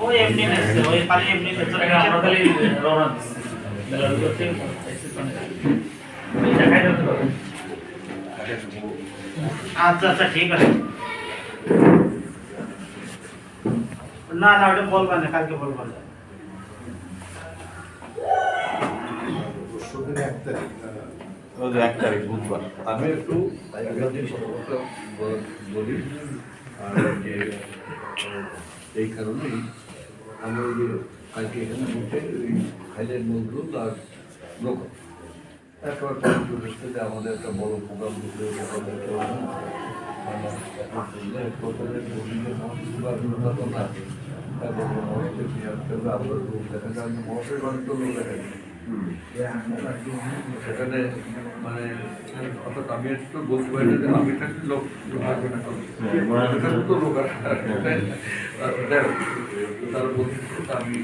ওই এমনি নেছে ওই খালি এমনি নেছে আমরা খালি রওনা দিচ্ছি মেলার করতে দেখাই দিতে পারবেন। আচ্ছা আচ্ছা ঠিক আছে না না ওটা বলবা না কালকে বলবা না ওই 1 তারিখ বুধবার। আমি একটু বলি আর যে এই কারণেই আমি ওই যে আজকে এখানে বসে ওই খাইলের নজরুল আর লোক একটা যে আমাদের একটা বড় প্রোগ্রাম দিতে সেখানে মানে অর্থাৎ আমি একটু বলতে পারি না যে আমি থাকলে লোক তো লোক আসে তারা বলতে আমি